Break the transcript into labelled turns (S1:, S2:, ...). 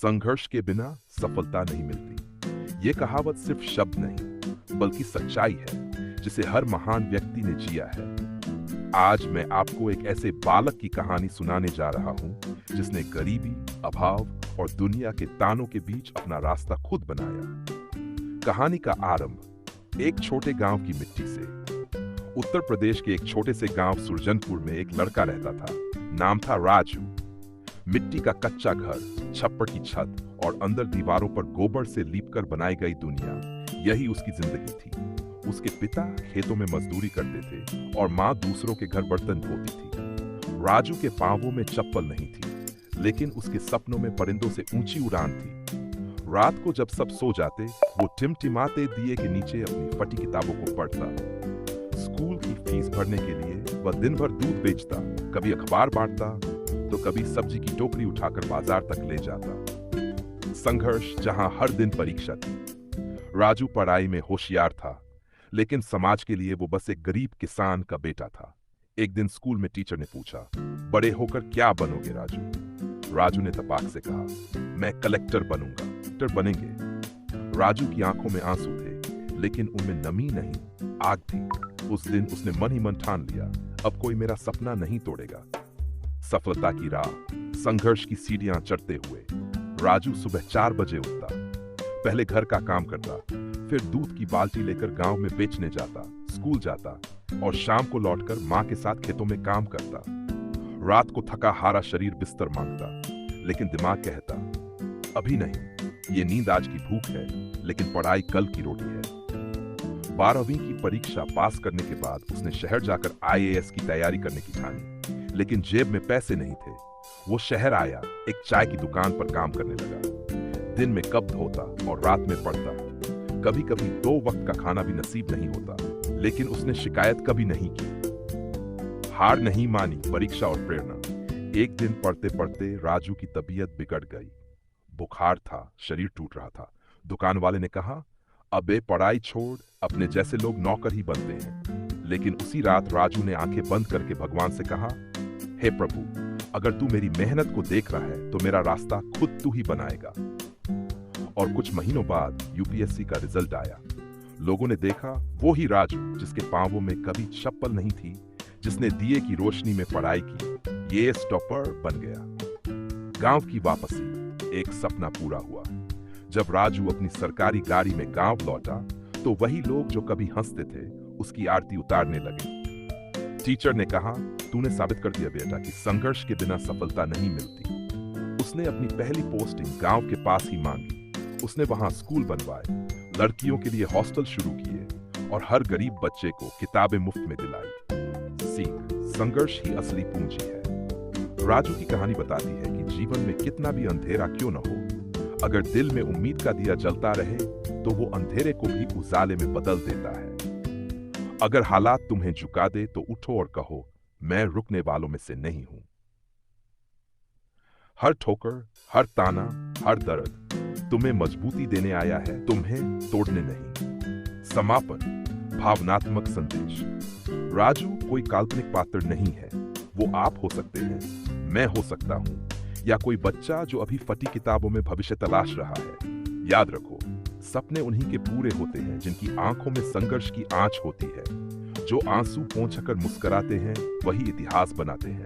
S1: संघर्ष के बिना सफलता नहीं मिलती। ये कहावत सिर्फ शब्द नहीं बल्कि सच्चाई है जिसे हर महान व्यक्ति ने जिया है। आज मैं आपको एक ऐसे बालक की कहानी सुनाने जा रहा हूं जिसने गरीबी, अभाव और दुनिया के तानों के बीच अपना रास्ता खुद बनाया। कहानी का आरंभ एक छोटे गांव की मिट्टी से। उत्तर प्रदेश के एक छोटे से गांव सुरजनपुर में एक लड़का रहता था। नाम था राजू। मिट्टी का कच्चा घर, छप्पर की छत और अंदर दीवारों पर गोबर से लीपकर बनाई गई दुनिया, यही उसकी जिंदगी थी। उसके पिता खेतों में मजदूरी करते थे और माँ दूसरों के घर बर्तन धोती थी। राजू के पांवों में चप्पल नहीं थी, लेकिन उसके सपनों में परिंदों से ऊंची उड़ान थी। रात को जब सब सो जाते, वो टिमटिमाते दिए के नीचे अपनी फटी किताबों को पढ़ता। स्कूल की फीस भरने के लिए वह दिन भर दूध बेचता, कभी अखबार बांटता तो कभी सब्जी की टोकरी उठाकर बाजार तक ले जाता। संघर्ष जहां हर दिन परीक्षा थी। राजू पढ़ाई में होशियार था, लेकिन समाज के लिए वो बस एक गरीब किसान का बेटा था। एक दिन स्कूल में टीचर ने पूछा, बड़े होकर क्या बनोगे राजू? राजू ने तपाक से कहा, मैं कलेक्टर बनूंगा। कलेक्टर बनेंगे? राजू की आंखों में आंसू थे, लेकिन उनमें नमी नहीं, आग थी। उस दिन उसने मन ही मन ठान लिया, अब कोई मेरा सपना नहीं तोड़ेगा। सफलता की राह, संघर्ष की सीढ़ियां चढ़ते हुए राजू सुबह 4 बजे उठता। पहले घर का काम करता, फिर दूध की बाल्टी लेकर गांव में बेचने जाता, स्कूल जाता और शाम को लौटकर मां के साथ खेतों में काम करता। रात को थका हारा शरीर बिस्तर मांगता, लेकिन दिमाग कहता, अभी नहीं, ये नींद आज की भूख है, लेकिन पढ़ाई कल की रोटी है। 12वीं की परीक्षा पास करने के बाद उसने शहर जाकर IAS की तैयारी करने की ठानी, लेकिन जेब में पैसे नहीं थे। वो शहर आया, एक चाय की दुकान पर काम करने लगा। दिन में कप धोता और रात में पढ़ता। कभी कभी 2 वक्त का खाना भी नसीब नहीं होता, लेकिन उसने शिकायत कभी नहीं की। हार नहीं मानी परीक्षा और प्रेरणा। एक दिन पढ़ते पढ़ते राजू की तबीयत बिगड़ गई। बुखार था, शरीर टूट रहा था। दुकान वाले ने कहा, अबे पढ़ाई छोड़, अपने जैसे लोग नौकर ही बनते हैं। लेकिन उसी रात राजू ने आंखें बंद करके भगवान से कहा, हे प्रभु, अगर तू मेरी मेहनत को देख रहा है तो मेरा रास्ता खुद तू ही बनाएगा। और कुछ महीनों बाद UPSC का रिजल्ट आया। लोगों ने देखा वो ही राजू जिसके पांवों में कभी चप्पल नहीं थी, जिसने दिए की रोशनी में पढ़ाई की, ये टॉपर बन गया। गांव की वापसी, एक सपना पूरा हुआ। जब राजू अपनी सरकारी गाड़ी में गांव लौटा तो वही लोग जो कभी हंसते थे उसकी आरती उतारने लगे। टीचर ने कहा, तूने साबित कर दिया बेटा कि संघर्ष के बिना सफलता नहीं मिलती। उसने अपनी पहली पोस्टिंग गांव के पास ही मांगी। उसने वहां स्कूल बनवाए, लड़कियों के लिए हॉस्टल शुरू किए और हर गरीब बच्चे को किताबें मुफ्त में दिलाई। सीख, संघर्ष ही असली पूंजी है। राजू की कहानी बताती है कि जीवन में कितना भी अंधेरा क्यों न हो, अगर दिल में उम्मीद का दिया जलता रहे तो वो अंधेरे को भी उजाले में बदल देता है। अगर हालात तुम्हें झुका दे तो उठो और कहो, मैं रुकने वालों में से नहीं हूं। हर ठोकर, हर ताना, हर दर्द तुम्हें मजबूती देने आया है, तुम्हें तोड़ने नहीं। समापन, भावनात्मक संदेश। राजू कोई काल्पनिक पात्र नहीं है। वो आप हो सकते हैं, मैं हो सकता हूं, या कोई बच्चा जो अभी फटी किताबों में भविष्य तलाश रहा है। याद रखो, सपने उन्हीं के पूरे होते हैं जिनकी आंखों में संघर्ष की आंच होती है। जो आंसू पोंछकर मुस्कुराते हैं वही इतिहास बनाते हैं।